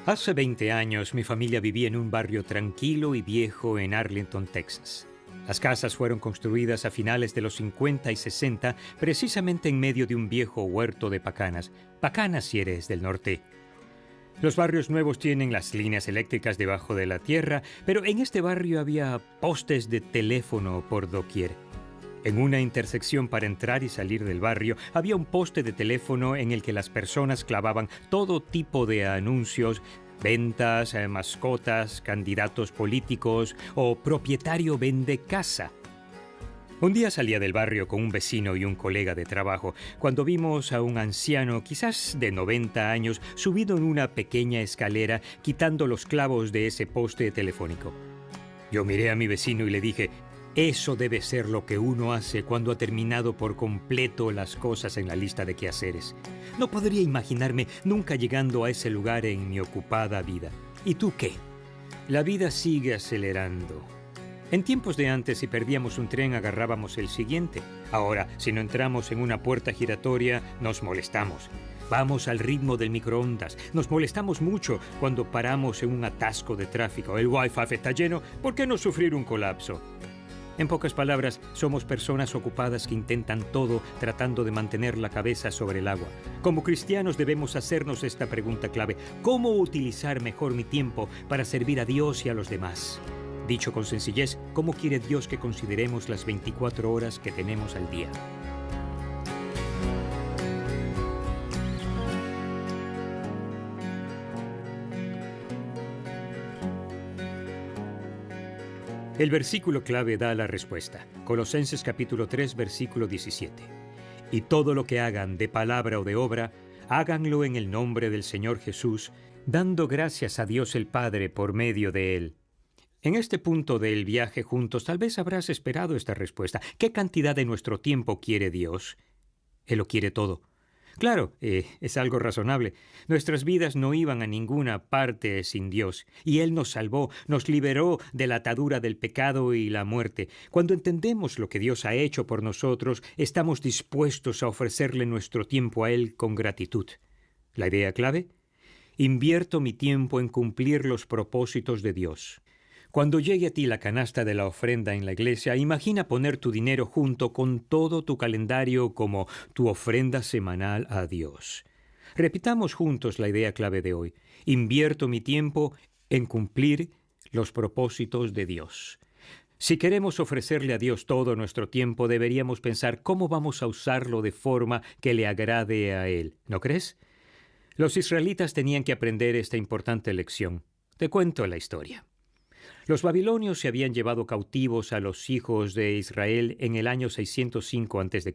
Hace 20 años mi familia vivía en un barrio tranquilo y viejo en Arlington, Texas. Las casas fueron construidas a finales de los 50 y 60, precisamente en medio de un viejo huerto de pacanas. Pacanas si eres del norte. Los barrios nuevos tienen las líneas eléctricas debajo de la tierra, pero en este barrio había postes de teléfono por doquier. En una intersección para entrar y salir del barrio había un poste de teléfono en el que las personas clavaban todo tipo de anuncios, ventas, mascotas, candidatos políticos o propietario vende casa. Un día salía del barrio con un vecino y un colega de trabajo cuando vimos a un anciano, quizás de 90 años, subido en una pequeña escalera quitando los clavos de ese poste telefónico. Yo miré a mi vecino y le dije: eso debe ser lo que uno hace cuando ha terminado por completo las cosas en la lista de quehaceres. No podría imaginarme nunca llegando a ese lugar en mi ocupada vida. ¿Y tú qué? La vida sigue acelerando. En tiempos de antes, si perdíamos un tren, agarrábamos el siguiente. Ahora, si no entramos en una puerta giratoria, nos molestamos. Vamos al ritmo del microondas. Nos molestamos mucho cuando paramos en un atasco de tráfico. El Wi-Fi está lleno, ¿por qué no sufrir un colapso? En pocas palabras, somos personas ocupadas que intentan todo tratando de mantener la cabeza sobre el agua. Como cristianos debemos hacernos esta pregunta clave: ¿cómo utilizar mejor mi tiempo para servir a Dios y a los demás? Dicho con sencillez, ¿cómo quiere Dios que consideremos las 24 horas que tenemos al día? El versículo clave da la respuesta. Colosenses capítulo 3, versículo 17. Y todo lo que hagan de palabra o de obra, háganlo en el nombre del Señor Jesús, dando gracias a Dios el Padre por medio de Él. En este punto del viaje juntos, tal vez habrás esperado esta respuesta. ¿Qué cantidad de nuestro tiempo quiere Dios? Él lo quiere todo. Claro, es algo razonable. Nuestras vidas no iban a ninguna parte sin Dios, y Él nos salvó, nos liberó de la atadura del pecado y la muerte. Cuando entendemos lo que Dios ha hecho por nosotros, estamos dispuestos a ofrecerle nuestro tiempo a Él con gratitud. ¿La idea clave? Invierto mi tiempo en cumplir los propósitos de Dios. Cuando llegue a ti la canasta de la ofrenda en la iglesia, imagina poner tu dinero junto con todo tu calendario como tu ofrenda semanal a Dios. Repitamos juntos la idea clave de hoy. Invierto mi tiempo en cumplir los propósitos de Dios. Si queremos ofrecerle a Dios todo nuestro tiempo, deberíamos pensar cómo vamos a usarlo de forma que le agrade a Él. ¿No crees? Los israelitas tenían que aprender esta importante lección. Te cuento la historia. Los babilonios se habían llevado cautivos a los hijos de Israel en el año 605 a.C.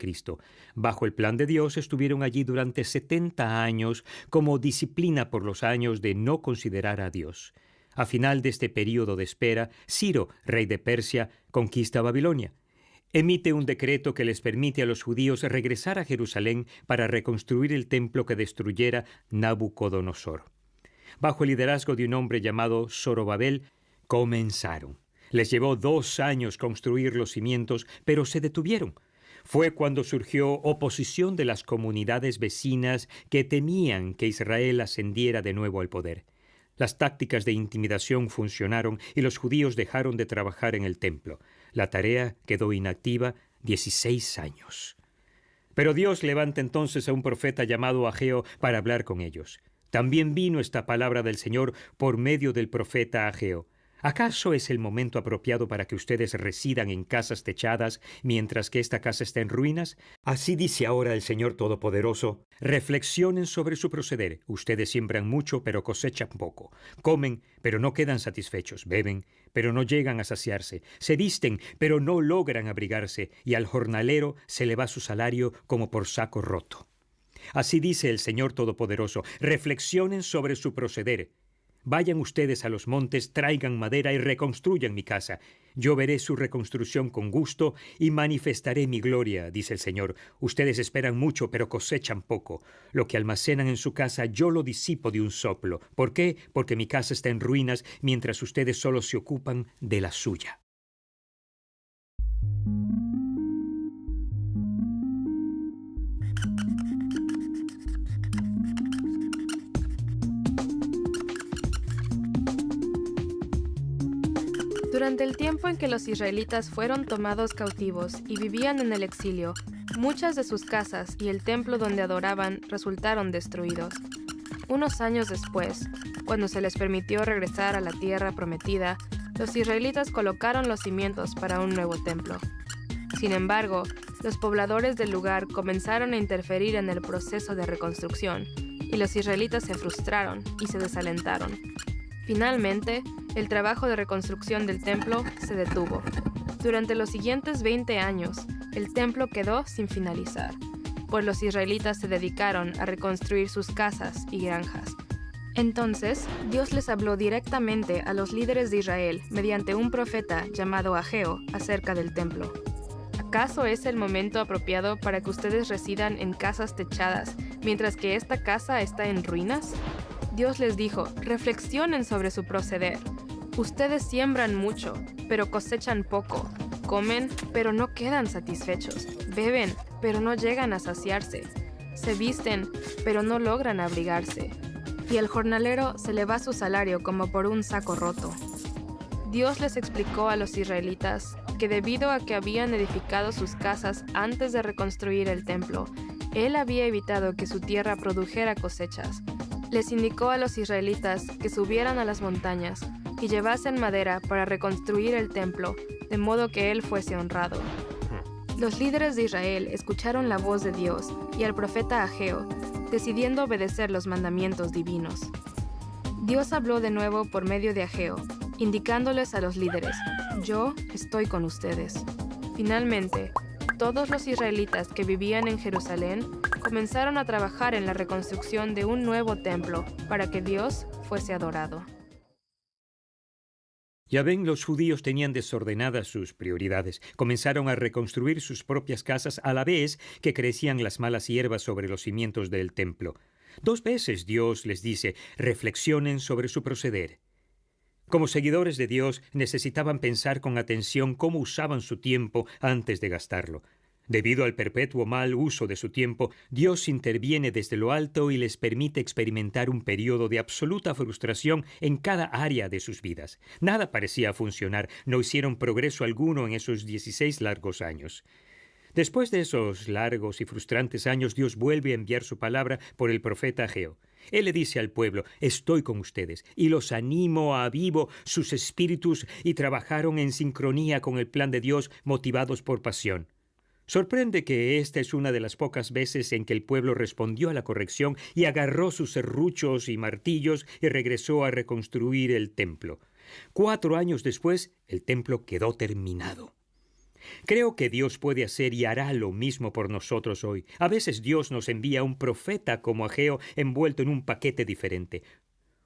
Bajo el plan de Dios estuvieron allí durante 70 años como disciplina por los años de no considerar a Dios. A final de este período de espera, Ciro, rey de Persia, conquista Babilonia. Emite un decreto que les permite a los judíos regresar a Jerusalén para reconstruir el templo que destruyera Nabucodonosor. Bajo el liderazgo de un hombre llamado Zorobabel, comenzaron. Les llevó 2 años construir los cimientos, pero se detuvieron. Fue cuando surgió oposición de las comunidades vecinas que temían que Israel ascendiera de nuevo al poder. Las tácticas de intimidación funcionaron y los judíos dejaron de trabajar en el templo. La tarea quedó inactiva 16 años. Pero Dios levanta entonces a un profeta llamado Ageo para hablar con ellos. También vino esta palabra del Señor por medio del profeta Ageo. ¿Acaso es el momento apropiado para que ustedes residan en casas techadas mientras que esta casa está en ruinas? Así dice ahora el Señor Todopoderoso: reflexionen sobre su proceder. Ustedes siembran mucho, pero cosechan poco. Comen, pero no quedan satisfechos. Beben, pero no llegan a saciarse. Se visten, pero no logran abrigarse. Y al jornalero se le va su salario como por saco roto. Así dice el Señor Todopoderoso: reflexionen sobre su proceder. Vayan ustedes a los montes, traigan madera y reconstruyan mi casa. Yo veré su reconstrucción con gusto y manifestaré mi gloria, dice el Señor. Ustedes esperan mucho, pero cosechan poco. Lo que almacenan en su casa yo lo disipo de un soplo. ¿Por qué? Porque mi casa está en ruinas, mientras ustedes solo se ocupan de la suya. Durante el tiempo en que los israelitas fueron tomados cautivos y vivían en el exilio, muchas de sus casas y el templo donde adoraban resultaron destruidos. Unos años después, cuando se les permitió regresar a la tierra prometida, los israelitas colocaron los cimientos para un nuevo templo. Sin embargo, los pobladores del lugar comenzaron a interferir en el proceso de reconstrucción, y los israelitas se frustraron y se desalentaron. Finalmente, el trabajo de reconstrucción del templo se detuvo. Durante los siguientes 20 años, el templo quedó sin finalizar, pues los israelitas se dedicaron a reconstruir sus casas y granjas. Entonces, Dios les habló directamente a los líderes de Israel mediante un profeta llamado Ageo acerca del templo. ¿Acaso es el momento apropiado para que ustedes residan en casas techadas, mientras que esta casa está en ruinas? Dios les dijo, reflexionen sobre su proceder. Ustedes siembran mucho, pero cosechan poco. Comen, pero no quedan satisfechos. Beben, pero no llegan a saciarse. Se visten, pero no logran abrigarse. Y al jornalero se le va su salario como por un saco roto. Dios les explicó a los israelitas que debido a que habían edificado sus casas antes de reconstruir el templo, Él había evitado que su tierra produjera cosechas. Les indicó a los israelitas que subieran a las montañas y llevasen madera para reconstruir el templo, de modo que Él fuese honrado. Los líderes de Israel escucharon la voz de Dios y al profeta Ageo, decidiendo obedecer los mandamientos divinos. Dios habló de nuevo por medio de Ageo, indicándoles a los líderes, yo estoy con ustedes. Finalmente, todos los israelitas que vivían en Jerusalén comenzaron a trabajar en la reconstrucción de un nuevo templo para que Dios fuese adorado. Ya ven, los judíos tenían desordenadas sus prioridades. Comenzaron a reconstruir sus propias casas a la vez que crecían las malas hierbas sobre los cimientos del templo. 2 veces Dios les dice, reflexionen sobre su proceder. Como seguidores de Dios, necesitaban pensar con atención cómo usaban su tiempo antes de gastarlo. Debido al perpetuo mal uso de su tiempo, Dios interviene desde lo alto y les permite experimentar un periodo de absoluta frustración en cada área de sus vidas. Nada parecía funcionar, no hicieron progreso alguno en esos 16 largos años. Después de esos largos y frustrantes años, Dios vuelve a enviar su palabra por el profeta Ageo. Él le dice al pueblo, estoy con ustedes, y los animo, avivo sus espíritus, y trabajaron en sincronía con el plan de Dios, motivados por pasión. Sorprende que esta es una de las pocas veces en que el pueblo respondió a la corrección y agarró sus serruchos y martillos y regresó a reconstruir el templo. 4 años después, el templo quedó terminado. Creo que Dios puede hacer y hará lo mismo por nosotros hoy. A veces Dios nos envía un profeta como Ageo envuelto en un paquete diferente.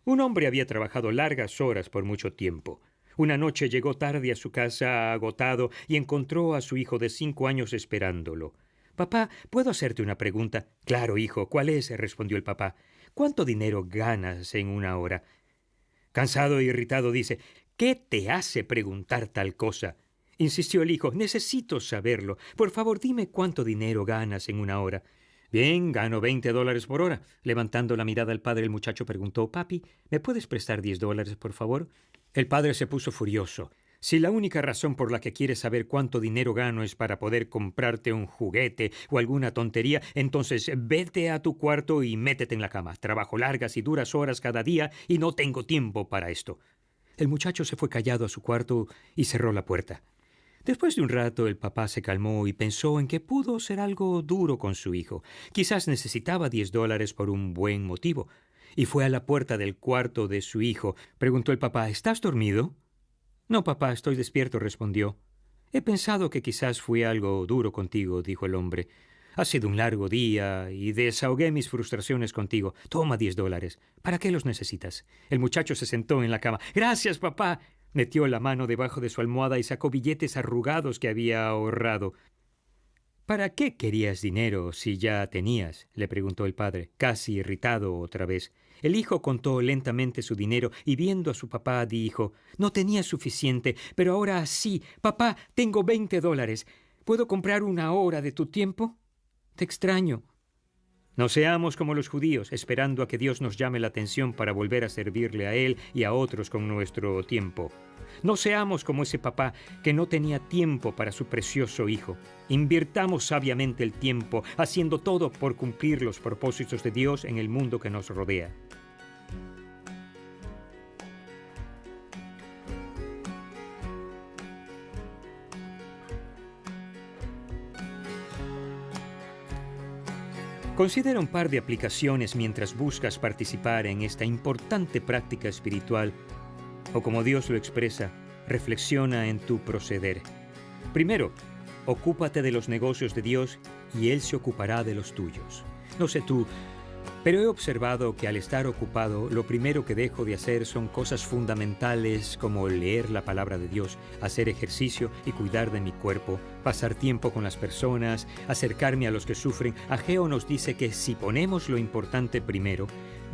Un hombre había trabajado largas horas por mucho tiempo. Una noche llegó tarde a su casa agotado y encontró a su hijo de 5 años esperándolo. «Papá, ¿puedo hacerte una pregunta?» «Claro, hijo, ¿cuál es?», respondió el papá. «¿Cuánto dinero ganas en una hora?» Cansado e irritado dice, «¿Qué te hace preguntar tal cosa?». Insistió el hijo, «Necesito saberlo. Por favor, dime cuánto dinero ganas en una hora». «Bien, gano $20 por hora». Levantando la mirada al padre, el muchacho preguntó, «Papi, ¿me puedes prestar $10, por favor?» El padre se puso furioso. «Si la única razón por la que quieres saber cuánto dinero gano es para poder comprarte un juguete o alguna tontería, entonces vete a tu cuarto y métete en la cama. Trabajo largas y duras horas cada día y no tengo tiempo para esto». El muchacho se fue callado a su cuarto y cerró la puerta. Después de un rato el papá se calmó y pensó en que pudo ser algo duro con su hijo. Quizás necesitaba $10 por un buen motivo. Y fue a la puerta del cuarto de su hijo. Preguntó el papá, ¿estás dormido? «No, papá, estoy despierto», respondió. «He pensado que quizás fui algo duro contigo», dijo el hombre. «Ha sido un largo día y desahogué mis frustraciones contigo. Toma $10. ¿Para qué los necesitas?» El muchacho se sentó en la cama. «Gracias, papá». Metió la mano debajo de su almohada y sacó billetes arrugados que había ahorrado. «¿Para qué querías dinero si ya tenías?», le preguntó el padre, casi irritado otra vez. El hijo contó lentamente su dinero y viendo a su papá dijo, «No tenía suficiente, pero ahora sí. Papá, tengo $20. ¿Puedo comprar una hora de tu tiempo? Te extraño». No seamos como los judíos, esperando a que Dios nos llame la atención para volver a servirle a Él y a otros con nuestro tiempo. No seamos como ese papá que no tenía tiempo para su precioso hijo. Invirtamos sabiamente el tiempo, haciendo todo por cumplir los propósitos de Dios en el mundo que nos rodea. Considera un par de aplicaciones mientras buscas participar en esta importante práctica espiritual, o como Dios lo expresa, reflexiona en tu proceder. Primero, ocúpate de los negocios de Dios y Él se ocupará de los tuyos. No sé tú, pero he observado que al estar ocupado, lo primero que dejo de hacer son cosas fundamentales como leer la palabra de Dios, hacer ejercicio y cuidar de mi cuerpo, pasar tiempo con las personas, acercarme a los que sufren. Ageo nos dice que si ponemos lo importante primero,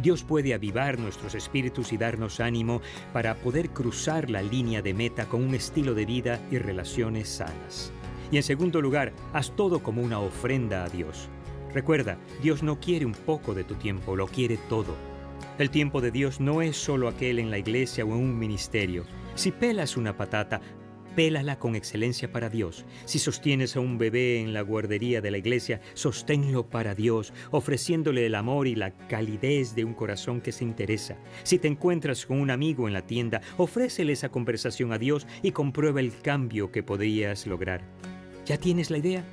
Dios puede avivar nuestros espíritus y darnos ánimo para poder cruzar la línea de meta con un estilo de vida y relaciones sanas. Y en segundo lugar, haz todo como una ofrenda a Dios. Recuerda, Dios no quiere un poco de tu tiempo, lo quiere todo. El tiempo de Dios no es solo aquel en la iglesia o en un ministerio. Si pelas una patata, pélala con excelencia para Dios. Si sostienes a un bebé en la guardería de la iglesia, sosténlo para Dios, ofreciéndole el amor y la calidez de un corazón que se interesa. Si te encuentras con un amigo en la tienda, ofrécele esa conversación a Dios y comprueba el cambio que podrías lograr. ¿Ya tienes la idea?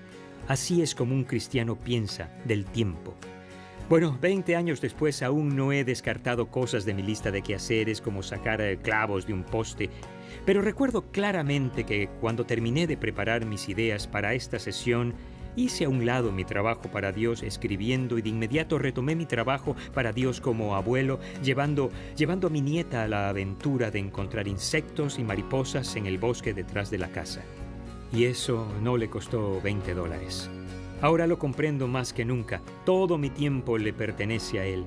Así es como un cristiano piensa del tiempo. Bueno, 20 años después aún no he descartado cosas de mi lista de quehaceres como sacar clavos de un poste, pero recuerdo claramente que cuando terminé de preparar mis ideas para esta sesión, hice a un lado mi trabajo para Dios escribiendo y de inmediato retomé mi trabajo para Dios como abuelo, llevando a mi nieta a la aventura de encontrar insectos y mariposas en el bosque detrás de la casa. Y eso no le costó $20. Ahora lo comprendo más que nunca. Todo mi tiempo le pertenece a Él.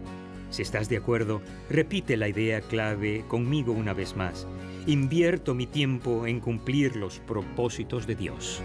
Si estás de acuerdo, repite la idea clave conmigo una vez más. Invierto mi tiempo en cumplir los propósitos de Dios.